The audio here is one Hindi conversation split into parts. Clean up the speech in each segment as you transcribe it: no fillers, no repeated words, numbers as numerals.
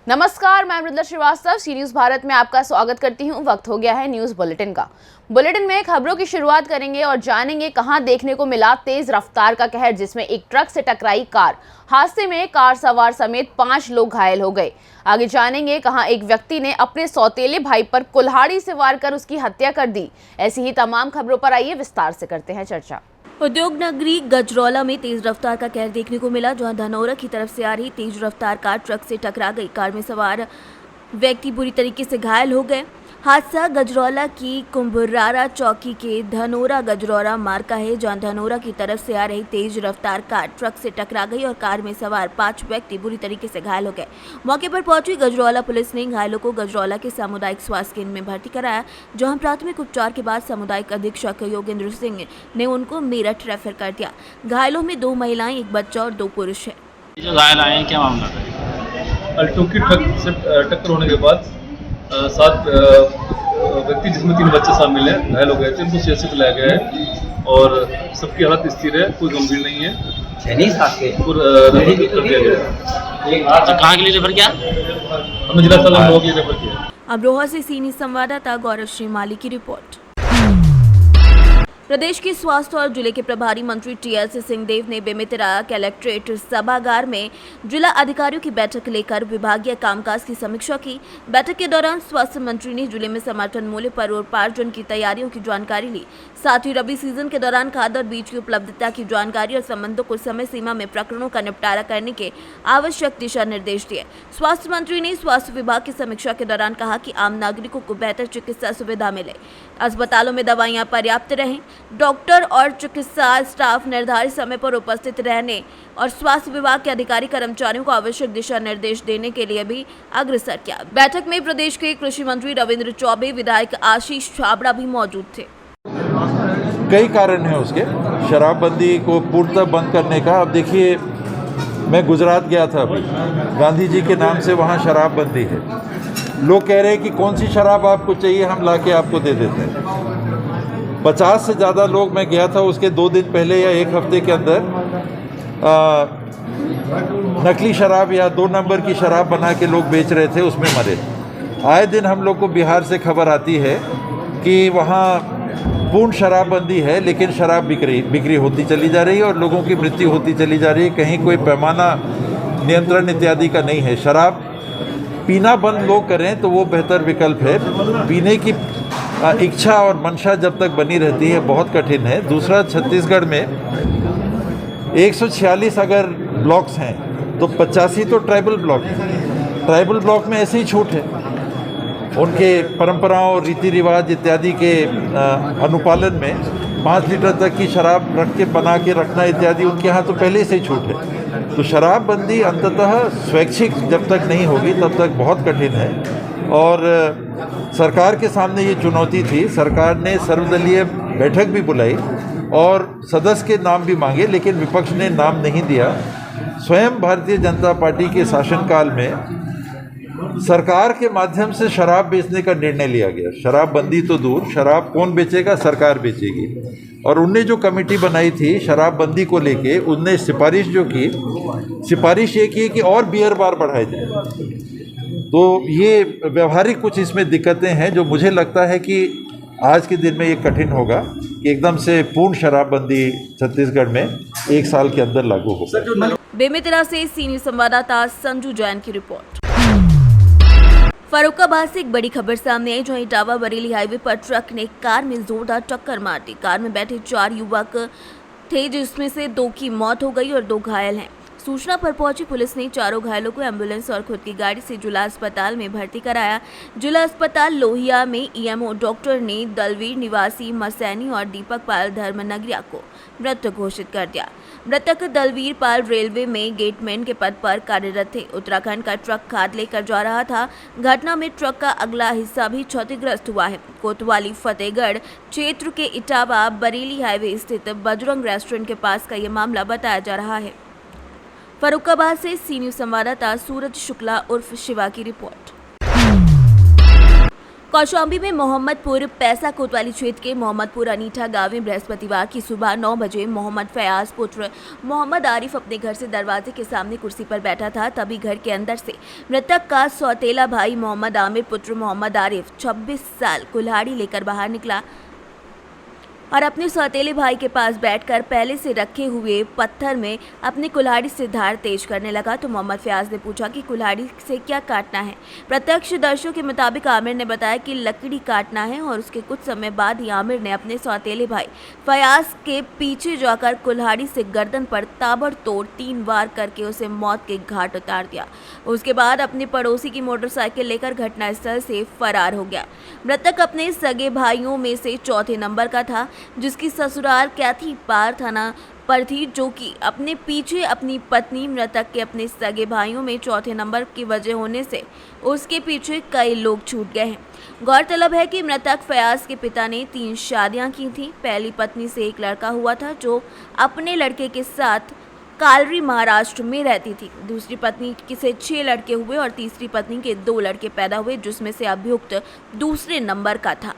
नमस्कार, मैं मृदुला श्रीवास्तव सी न्यूज भारत में आपका स्वागत करती हूं। वक्त हो गया है न्यूज बुलेटिन का। बुलेटिन में खबरों की शुरुआत करेंगे और जानेंगे कहां देखने को मिला तेज रफ्तार का कहर, जिसमें एक ट्रक से टकराई कार। हादसे में कार सवार समेत 5 लोग घायल हो गए। आगे जानेंगे कहां एक व्यक्ति ने अपने सौतेले भाई पर कुल्हाड़ी से वार कर उसकी हत्या कर दी। ऐसी ही तमाम खबरों पर आइए विस्तार से करते हैं चर्चा। उद्योग नगरी गजरौला में तेज रफ्तार का कहर देखने को मिला, जहां धनौरा की तरफ से आ रही तेज रफ्तार कार ट्रक से टकरा गई। कार में सवार व्यक्ति बुरी तरीके से घायल हो गए। हादसा गजरौला की कुंभरारा चौकी के धनौरा गजरौला मार्ग का है, जहां धनौरा की तरफ से आ रही तेज रफ्तार कार ट्रक से टकरा गई और कार में सवार 5 व्यक्ति बुरी तरीके से घायल हो गए। मौके पर पहुंची गजरौला पुलिस ने घायलों को गजरौला के सामुदायिक स्वास्थ्य केंद्र में भर्ती कराया, जहां प्राथमिक उपचार के बाद सामुदायिक अधीक्षक योगेंद्र सिंह ने उनको मेरठ रेफर कर दिया। घायलों में 2 महिलाएं, 1 बच्चा और 2 पुरुष है। जो घायल आए हैं, क्या मामला है? अल्टो की ट्रक से टक्कर होने के बाद 7 व्यक्ति जिसमें 3 बच्चे शामिल हैं घायल हो गए थे। उनको सीएचसी पे लाया गया है और सबकी हालत स्थिर है, कोई गंभीर नहीं है। और रेफर कर दिया गया है। अच्छा, कहाँ के लिए रेफर किया? हमने जिला अस्पताल में के लिए रेफर किया। अमरोहा से सीनियर संवाददाता गौरव श्रीमाली की रिपोर्ट। प्रदेश के स्वास्थ्य और जिले के प्रभारी मंत्री टीएस सिंहदेव ने बेमेतरा कलेक्ट्रेट सभागार में जिला अधिकारियों की बैठक लेकर विभागीय कामकाज की समीक्षा की। बैठक के दौरान स्वास्थ्य मंत्री ने जिले में समर्थन मूल्य पर उपार्जन की तैयारियों की जानकारी ली। साथ ही रबी सीजन के दौरान खाद और बीज की उपलब्धता की जानकारी और संबंधों को समय सीमा में प्रकरणों का निपटारा करने के आवश्यक दिशा निर्देश दिए। स्वास्थ्य मंत्री ने स्वास्थ्य विभाग की समीक्षा के दौरान कहा कि आम नागरिकों को बेहतर चिकित्सा सुविधा मिले, अस्पतालों में दवाइयां पर्याप्त रहें, डॉक्टर और चिकित्सा स्टाफ निर्धारित समय पर उपस्थित रहने और स्वास्थ्य विभाग के अधिकारी कर्मचारियों को आवश्यक दिशा निर्देश देने के लिए भी अग्रसर किया। बैठक में प्रदेश के कृषि मंत्री रविंद्र चौबे, विधायक आशीष छाबड़ा भी मौजूद थे। कई कारण हैं उसके, शराबबंदी को पूर्णतः बंद करने का। अब देखिए, मैं गुजरात गया था अभी, गांधी जी के नाम से वहाँ शराबबंदी है। लोग कह रहे हैं कि कौन सी शराब आपको चाहिए, हम लाके आपको दे देते हैं। 50 से ज़्यादा लोग, मैं गया था उसके 2 दिन पहले या 1 हफ्ते के अंदर, नकली शराब या 2 नंबर की शराब बना के लोग बेच रहे थे, उसमें मरे। आए दिन हम लोग को बिहार से खबर आती है कि वहाँ पूर्ण शराबबंदी है, लेकिन शराब बिक्री होती चली जा रही है और लोगों की मृत्यु होती चली जा रही है। कहीं कोई पैमाना नियंत्रण इत्यादि का नहीं है। शराब पीना बंद लोग करें तो वो बेहतर विकल्प है। पीने की इच्छा और मंशा जब तक बनी रहती है बहुत कठिन है। दूसरा, छत्तीसगढ़ में 146 अगर ब्लॉक्स हैं तो 85 तो ट्राइबल ब्लॉक हैं। ट्राइबल ब्लॉक में ऐसी ही छूट है, उनके परंपराओं, रीति रिवाज इत्यादि के अनुपालन में 5 लीटर तक की शराब रख के बना के रखना इत्यादि उनके यहाँ तो पहले से ही छूट है। तो शराबबंदी अंततः स्वैच्छिक जब तक नहीं होगी तब तक बहुत कठिन है और सरकार के सामने ये चुनौती थी। सरकार ने सर्वदलीय बैठक भी बुलाई और सदस्य के नाम भी मांगे, लेकिन विपक्ष ने नाम नहीं दिया। स्वयं भारतीय जनता पार्टी के शासनकाल में सरकार के माध्यम से शराब बेचने का निर्णय लिया गया। शराबबंदी तो दूर, शराब कौन बेचेगा, सरकार बेचेगी। और उनने जो कमेटी बनाई थी शराबबंदी को लेके, उनने सिफारिश जो की, सिफारिश ये की कि और बियर बार बढ़ाए जाए। तो ये व्यवहारिक कुछ इसमें दिक्कतें हैं जो मुझे लगता है कि आज के दिन में ये कठिन होगा कि एकदम से पूर्ण शराबबंदी छत्तीसगढ़ में 1 साल के अंदर लागू हो। बेमेतरा से सीनियर संवाददाता संजू जैन की रिपोर्ट। फर्रुखाबाद से एक बड़ी खबर सामने आई, जहां इटावा बरेली हाईवे पर ट्रक ने कार में जोरदार टक्कर मार दी। कार में बैठे 4 युवक थे, जिसमें से 2 की मौत हो गई और 2 घायल हैं। सूचना पर पहुंची पुलिस ने चारों घायलों को एम्बुलेंस और खुद की गाड़ी से जिला अस्पताल में भर्ती कराया। जिला अस्पताल लोहिया में ईएमओ डॉक्टर ने दलवीर निवासी मसैनी और दीपक पाल धर्मनगरिया को मृत घोषित कर दिया। मृतक दलवीर पाल रेलवे में गेटमैन के पद पर कार्यरत थे। उत्तराखंड का ट्रक खाद लेकर जा रहा था। घटना में ट्रक का अगला हिस्सा भी क्षतिग्रस्त हुआ है। कोतवाली फतेहगढ़ क्षेत्र के इटावा बरेली हाईवे स्थित बजरंग रेस्टोरेंट के पास का ये मामला बताया जा रहा है। फर्रुखाबाद से सीनियर संवाददाता सूरज शुक्ला उर्फ शिवा की रिपोर्ट। कौशाम्बी में मोहम्मदपुर पैसा कोतवाली क्षेत्र के मोहम्मदपुर अनीठा गांव में बृहस्पतिवार की सुबह 9 बजे मोहम्मद फयाज पुत्र मोहम्मद आरिफ अपने घर से दरवाजे के सामने कुर्सी पर बैठा था। तभी घर के अंदर से मृतक का सौतेला भाई मोहम्मद आमिर पुत्र मोहम्मद आरिफ 26 साल कुल्हाड़ी लेकर बाहर निकला और अपने सौतेले भाई के पास बैठकर पहले से रखे हुए पत्थर में अपनी कुल्हाड़ी से धार तेज करने लगा। तो मोहम्मद फयाज ने पूछा कि कुल्हाड़ी से क्या काटना है। प्रत्यक्षदर्शियों के मुताबिक आमिर ने बताया कि लकड़ी काटना है और उसके कुछ समय बाद ही आमिर ने अपने सौतेले भाई फयाज के पीछे जाकर कुल्हाड़ी से गर्दन पर ताबड़तोड़ 3 वार करके उसे मौत के घाट उतार दिया। उसके बाद अपने पड़ोसी की मोटरसाइकिल लेकर घटनास्थल से फरार हो गया। मृतक अपने सगे भाइयों में से चौथे नंबर का था, जिसकी ससुराल कैथी पार थाना पर थी, जो कि अपने पीछे अपनी पत्नी मृतक के अपने सगे भाइयों में चौथे नंबर की वजह होने से उसके पीछे कई लोग छूट गए हैं। गौरतलब है कि मृतक फयाज के पिता ने 3 शादियां की थी। पहली पत्नी से एक लड़का हुआ था जो अपने लड़के के साथ कालरी महाराष्ट्र में रहती थी। दूसरी पत्नी से 6 लड़के हुए और तीसरी पत्नी के 2 लड़के पैदा हुए, जिसमें से अभियुक्त दूसरे नंबर का था।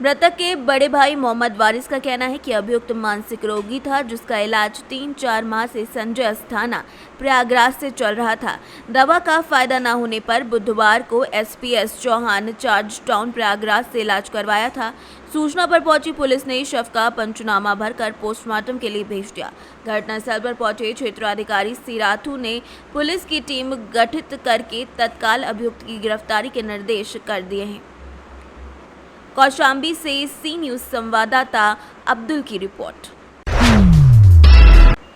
मृतक के बड़े भाई मोहम्मद वारिस का कहना है कि अभियुक्त मानसिक रोगी था, जिसका इलाज 3-4 माह से संजय अस्थाना प्रयागराज से चल रहा था। दवा का फायदा न होने पर बुधवार को SPS Chauhan George town Prayagraj से इलाज करवाया था। सूचना पर पहुंची पुलिस ने शव का पंचनामा भरकर पोस्टमार्टम के लिए भेज दिया। घटनास्थल पर पहुंचे क्षेत्राधिकारी सिराथू ने पुलिस की टीम गठित करके तत्काल अभियुक्त की गिरफ्तारी के निर्देश कर दिए हैं। कौशाम्बी से सी न्यूज़ संवाददाता अब्दुल की रिपोर्ट।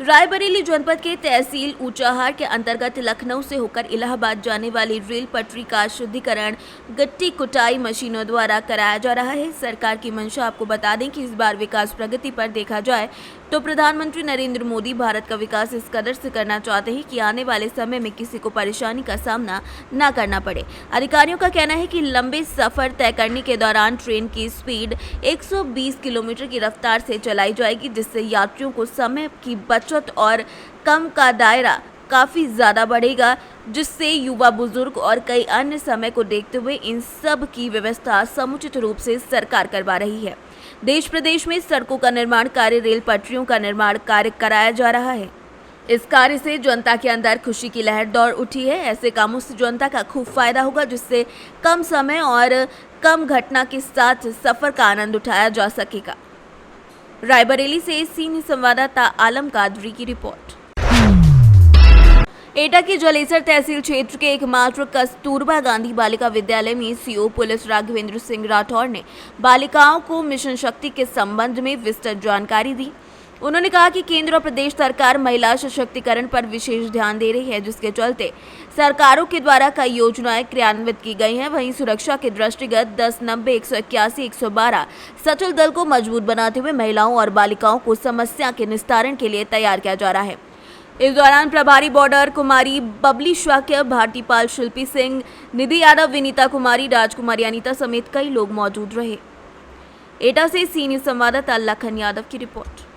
रायबरेली जनपद के तहसील ऊंचाहार के अंतर्गत लखनऊ से होकर इलाहाबाद जाने वाली रेल पटरी का शुद्धिकरण गट्टी कुटाई मशीनों द्वारा कराया जा रहा है। सरकार की मंशा, आपको बता दें कि इस बार विकास प्रगति पर देखा जाए तो प्रधानमंत्री नरेंद्र मोदी भारत का विकास इस कदर से करना चाहते हैं कि आने वाले समय में किसी को परेशानी का सामना न करना पड़े। अधिकारियों का कहना है कि लंबे सफर तय करने के दौरान ट्रेन की स्पीड 120 किलोमीटर की रफ्तार से चलाई जाएगी, जिससे यात्रियों को समय की बचत और कम का दायरा काफ़ी ज़्यादा बढ़ेगा, जिससे युवा, बुजुर्ग और कई अन्य समय को देखते हुए इन सब की व्यवस्था समुचित रूप से सरकार करवा रही है। देश प्रदेश में सड़कों का निर्माण कार्य, रेल पटरियों का निर्माण कार्य कराया जा रहा है। इस कार्य से जनता के अंदर खुशी की लहर दौड़ उठी है। ऐसे कामों से जनता का खूब फायदा होगा, जिससे कम समय और कम घटना के साथ सफर का आनंद उठाया जा सकेगा। रायबरेली से सी न्यूज़ संवाददाता आलम कादरी की रिपोर्ट। एटा की जलेसर तहसील क्षेत्र के एकमात्र कस्तूरबा गांधी बालिका विद्यालय में सीओ पुलिस राघवेंद्र सिंह राठौर ने बालिकाओं को मिशन शक्ति के संबंध में विस्तृत जानकारी दी। उन्होंने कहा कि केंद्र और प्रदेश सरकार महिला सशक्तिकरण पर विशेष ध्यान दे रही है, जिसके चलते सरकारों के द्वारा कई योजनाएं क्रियान्वित की गई हैं। वहीं सुरक्षा के दृष्टिगत 10-90-181-112 सचल दल को मजबूत बनाते हुए महिलाओं और बालिकाओं को समस्या के निस्तारण के लिए तैयार किया जा रहा है। इस दौरान प्रभारी बॉर्डर कुमारी बबली शाक्य, भारती पाल, शिल्पी सिंह, निधि यादव, विनीता कुमारी, राजकुमारी अनीता समेत कई लोग मौजूद रहे। एटा से सी न्यूज़ संवाददाता लखन यादव की रिपोर्ट।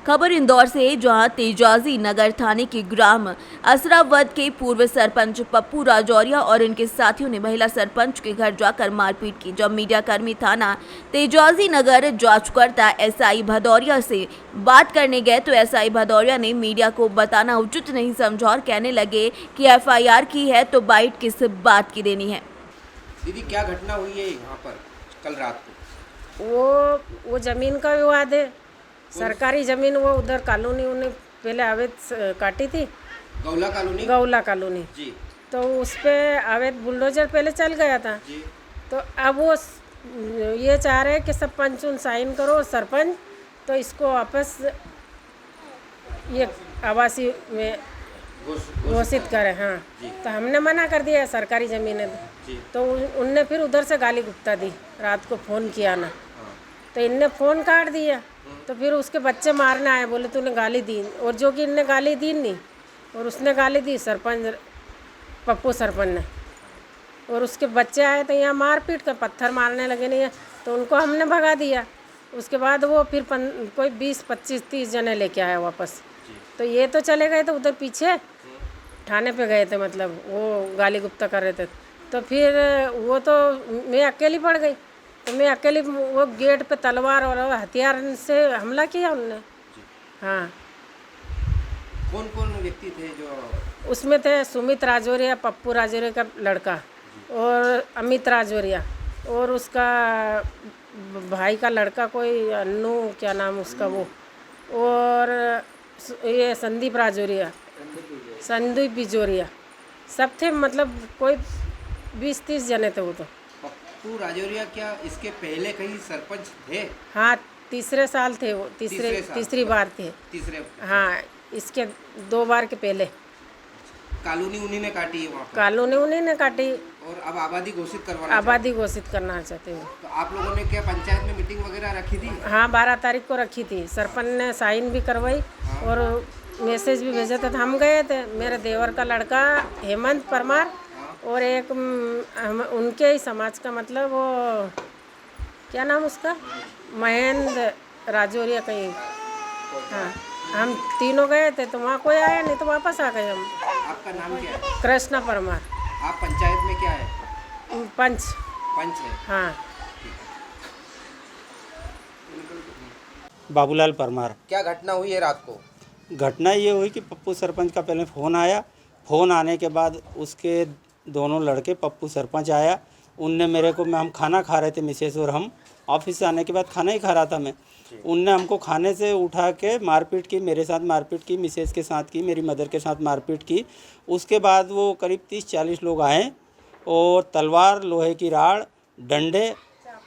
खबर इंदौर से, जहां तेजाजी नगर थाने के ग्राम असरावद के पूर्व सरपंच पप्पू राजौरिया और इनके साथियों ने महिला सरपंच के घर जाकर मारपीट की। जब मीडियाकर्मी थाना तेजाजी नगर जांचकर्ता एसआई भदौरिया से बात करने गए तो एसआई भदौरिया ने मीडिया को बताना उचित नहीं समझा और कहने लगे कि एफआईआर की है तो बाइट किस बात की देनी है। दीदी, क्या घटना हुई है यहाँ पर कल रात को? वो ज़मीन का विवाद है। सरकारी ज़मीन वो उधर कॉलोनी उन्हें पहले अवैध काटी थी, गौला कॉलोनी जी। तो उस पर अवैध बुलडोजर पहले चल गया था जी। तो अब वो ये चाह रहे हैं कि सब पंच उन साइन करो सरपंच, तो इसको वापस ये आवासी में घोषित करें। हाँ, तो हमने मना कर दिया, सरकारी ज़मीन है तो उनने फिर उधर से गाली गुप्ता दी। रात को फ़ोन किया ना, तो इनने फ़ोन काट दिया। तो फिर उसके बच्चे मारने आए, बोले तूने गाली दी, और जो कि इनने गाली दी नहीं और उसने गाली दी सरपंच पप्पू सरपंच ने, और उसके बच्चे आए तो यहाँ मार पीट कर पत्थर मारने लगे नहीं है, तो उनको हमने भगा दिया। उसके बाद वो फिर कोई 20-25-30 जने लेके आया वापस। तो ये तो चले गए, तो उधर पीछे थाने पे गए थे, मतलब वो गाली गुप्ता कर रहे थे, तो फिर वो तो मैं अकेली पड़ गई, तो मैं अकेली वो गेट पे तलवार और हथियार से हमला किया उनने। हाँ, कौन कौन व्यक्ति थे जो? उसमें थे सुमित राजौरिया, पप्पू राजौरिया का लड़का, और अमित राजौरिया, और उसका भाई का लड़का कोई अन्नू, क्या नाम उसका वो, और ये संदीप राजौरिया, संदीप बिजोरिया, सब थे। मतलब कोई 20-30 जने थे वो तो। पप्पू राजौरिया क्या इसके पहले कहीं सरपंच थे? हाँ, तीसरे साल थे वो, तीसरी बार थे। तीसरे? हाँ, इसके 2 बार के पहले कॉलोनी उन्हीं ने काटी है वहाँ पर? कॉलोनी उन्हीं ने काटी, और अब आबादी घोषित करवाना आबादी घोषित करना चाहते हैं। तो आप लोगों ने क्या पंचायत में मीटिंग वगैरह रखी थी? हाँ, 12 तारीख को रखी थी। सरपंच ने साइन भी करवाई और मैसेज भी भेजा था। हम गए थे, मेरे देवर का लड़का हेमंत परमार और एक उनके ही समाज का, मतलब वो क्या नाम उसका, महेंद्र राजौरिया कहीं। हाँ, हम तीनों गए थे, तो वहाँ कोई आया नहीं, तो वापस आ गए हम। आपका नाम क्या है? कृष्णा परमार। आप पंचायत में क्या है? पंच है? हाँ। बाबूलाल परमार। क्या घटना हुई है रात को? घटना ये हुई कि पप्पू सरपंच का पहले फ़ोन आया। फ़ोन आने के बाद उसके दोनों लड़के, पप्पू सरपंच आया, उनने मेरे को, हम खाना खा रहे थे मिसेस और हम, ऑफिस से आने के बाद खाना ही खा रहा था मैं। उनने हमको खाने से उठा के मारपीट की, मेरे साथ मारपीट की, मिसेस के साथ की, मेरी मदर के साथ मारपीट की। उसके बाद वो करीब 30-40 लोग आए और तलवार, लोहे की राड़, डंडे,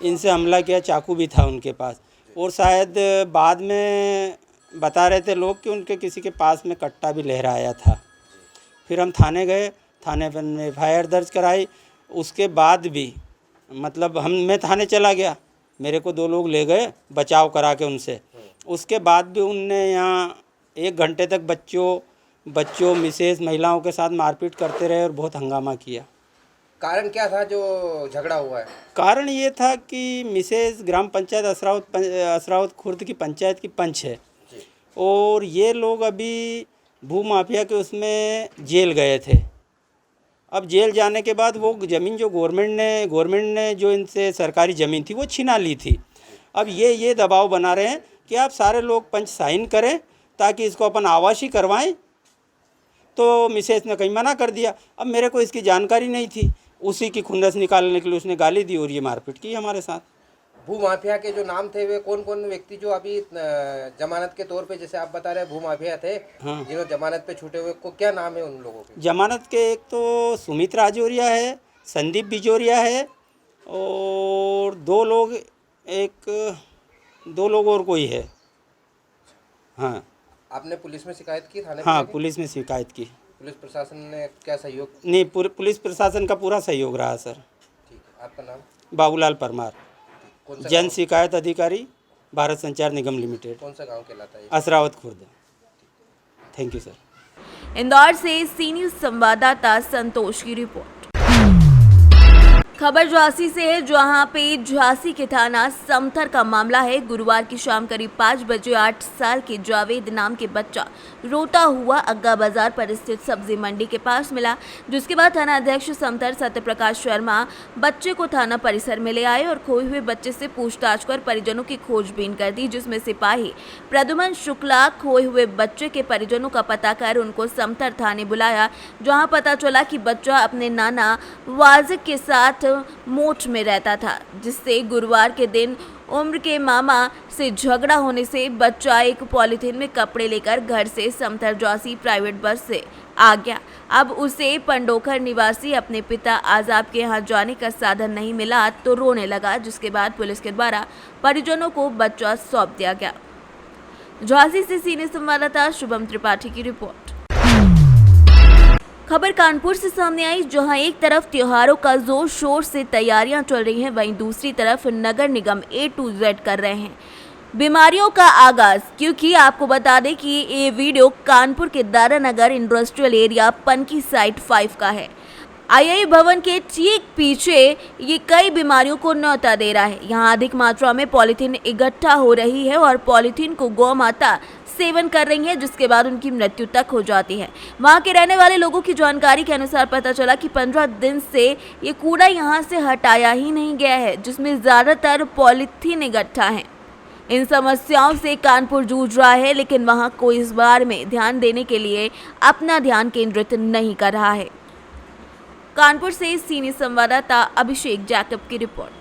इनसे हमला किया। चाकू भी था उनके पास, और शायद बाद में बता रहे थे लोग कि उनके किसी के पास में कट्टा भी लहराया था। फिर हम थाने गए, थाने पर FIR दर्ज कराई। उसके बाद भी मतलब मैं थाने चला गया, मेरे को 2 लोग ले गए बचाव करा के उनसे। उसके बाद भी उनने यहाँ 1 घंटे तक बच्चों मिसेस, महिलाओं के साथ मारपीट करते रहे और बहुत हंगामा किया। कारण क्या था जो झगड़ा हुआ है? कारण ये था कि मिसेस ग्राम पंचायत असरावत खुर्द की पंचायत की पंच है, और ये लोग अभी भू माफिया के उसमें जेल गए थे। अब जेल जाने के बाद वो ज़मीन जो गवर्नमेंट ने जो इनसे सरकारी ज़मीन थी वो छिना ली थी। अब ये दबाव बना रहे हैं कि आप सारे लोग पंच साइन करें ताकि इसको अपन आवासी करवाएं। तो मिसेस ने कहीं मना कर दिया। अब मेरे को इसकी जानकारी नहीं थी, उसी की खुंदस निकालने के लिए उसने गाली दी और ये मारपीट की हमारे साथ। भू माफिया के जो नाम थे वे कौन कौन व्यक्ति जो अभी जमानत के तौर पे, जैसे आप बता रहे भू माफिया थे, हाँ, जिन्होंने जमानत पे छूटे हुए, को क्या नाम है उन लोगों के? जमानत के एक तो सुमित राजौरिया है, संदीप बिजोरिया है, और 2 लोग और कोई है। हाँ। आपने पुलिस में शिकायत की थाने? हाँ, पुलिस में शिकायत की। पुलिस प्रशासन ने क्या सहयोग? नहीं, पुलिस प्रशासन का पूरा सहयोग रहा सर। ठीक है, आपका नाम? बाबूलाल परमार, कौन सा जन शिकायत अधिकारी, भारत संचार निगम लिमिटेड, कौन सा गांव कहलाता है? Asrawat Khurd. Thank you sir. Indore से सी न्यूज़ संवाददाता संतोष की रिपोर्ट। खबर झांसी से है, जहां पे झांसी के थाना समथर का मामला है। गुरुवार की शाम करीब 5 बजे 8 साल के जावेद नाम के बच्चा रोता हुआ अग्गा बाजार पर स्थित सब्जी मंडी के पास मिला, जिसके बाद थाना अध्यक्ष समथर सत्यप्रकाश शर्मा बच्चे को थाना परिसर में ले आए और खोए हुए बच्चे से पूछताछ कर परिजनों की खोजबीन कर दी, जिसमें सिपाही प्रद्युमन शुक्ला खोए हुए बच्चे के परिजनों का पता कर उनको समथर थाने बुलाया, जहां पता चला कि बच्चा अपने नाना वाजिक के साथ मोच में रहता था, जिससे गुरुवार के दिन उम्र के मामा से झगड़ा होने से बच्चा एक पॉलीथीन में कपड़े लेकर घर से समथर झांसी प्राइवेट बस से आ गया। अब उसे पंडोखर निवासी अपने पिता आजाब के यहाँ जाने का साधन नहीं मिला तो रोने लगा, जिसके बाद पुलिस के द्वारा परिजनों को बच्चा सौंप दिया गया। झांसी से सीनियर संवाददाता शुभम त्रिपाठी की रिपोर्ट। खबर कानपुर से सामने आई, जहां एक तरफ त्योहारों का जोर शोर से तैयारियां चल रही हैं, वहीं दूसरी तरफ नगर निगम A to Z कर रहे हैं बीमारियों का आगाज। क्योंकि आपको बता दें कि ये वीडियो कानपुर के दारा नगर इंडस्ट्रियल एरिया पनकी साइट 5 का है। आई भवन के ठीक पीछे ये कई बीमारियों को न्योता दे रहा है। यहाँ अधिक मात्रा में पॉलीथीन इकट्ठा हो रही है और पॉलीथीन को गौ माता सेवन कर रही है, जिसके बाद उनकी मृत्यु तक हो जाती है। वहाँ के रहने वाले लोगों की जानकारी के अनुसार पता चला कि 15 दिन से ये कूड़ा यहाँ से हटाया ही नहीं गया है, जिसमें ज़्यादातर पॉलीथीन इकट्ठा है। इन समस्याओं से कानपुर जूझ रहा है, लेकिन वहाँ कोई इस बारे में ध्यान देने के लिए अपना ध्यान केंद्रित नहीं कर रहा है। कानपुर से सीनियर संवाददाता अभिषेक जैकब की रिपोर्ट।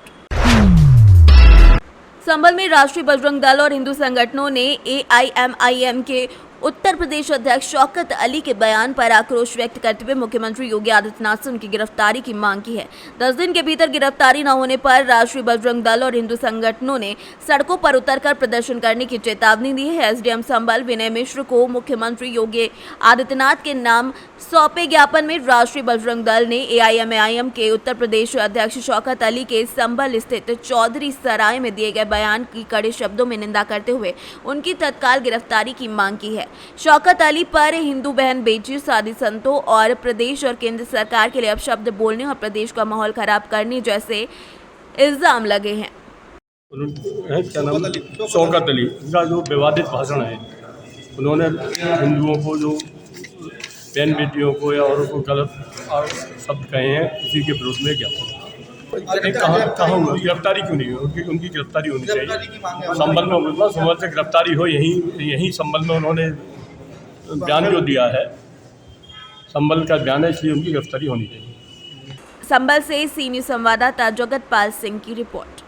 संभल में राष्ट्रीय बजरंग दल और हिंदू संगठनों ने AIMIM के उत्तर प्रदेश अध्यक्ष शौकत अली के बयान पर आक्रोश व्यक्त करते हुए मुख्यमंत्री योगी आदित्यनाथ से उनकी गिरफ्तारी की मांग की है। 10 दिन के भीतर गिरफ्तारी न होने पर राष्ट्रीय बजरंग दल और हिंदू संगठनों ने सड़कों पर उतरकर प्रदर्शन करने की चेतावनी दी है। SDM संभल विनय मिश्र को मुख्यमंत्री योगी आदित्यनाथ के नाम सौंपे ज्ञापन में राष्ट्रीय बजरंग दल ने AIMIM के उत्तर प्रदेश अध्यक्ष शौकत अली के संभल स्थित चौधरी सराय में दिए गए बयान की कड़े शब्दों में निंदा करते हुए उनकी तत्काल गिरफ्तारी की मांग की है। शौकत अली पर हिंदू बहन बेटी, साधी संतों और प्रदेश और केंद्र सरकार के लिए अपशब्द बोलने और प्रदेश का माहौल खराब करने जैसे इल्जाम लगे हैं। क्या नाम शौकत अली का जो विवादित भाषण है, उन्होंने हिंदुओं को जो बहन बेटियों को या औरों को गलत शब्द कहे हैं, उसी के विरोध में ज्ञापन। कहाँ हुआ गिरफ्तारी क्यों नहीं हुई? उनकी गिरफ्तारी होनी चाहिए। संभल में संभल से गिरफ्तारी हो, यहीं संभल में उन्होंने बयान जो दिया है, संभल का बयान है, इसलिए उनकी गिरफ्तारी होनी चाहिए। संभल से सीनियर संवाददाता जगतपाल सिंह की रिपोर्ट।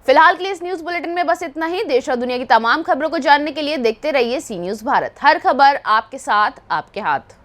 फिलहाल के लिए इस न्यूज बुलेटिन में बस इतना ही। देश और दुनिया की तमाम खबरों को जानने के लिए देखते रहिए सी न्यूज भारत। हर खबर आपके साथ, आपके हाथ।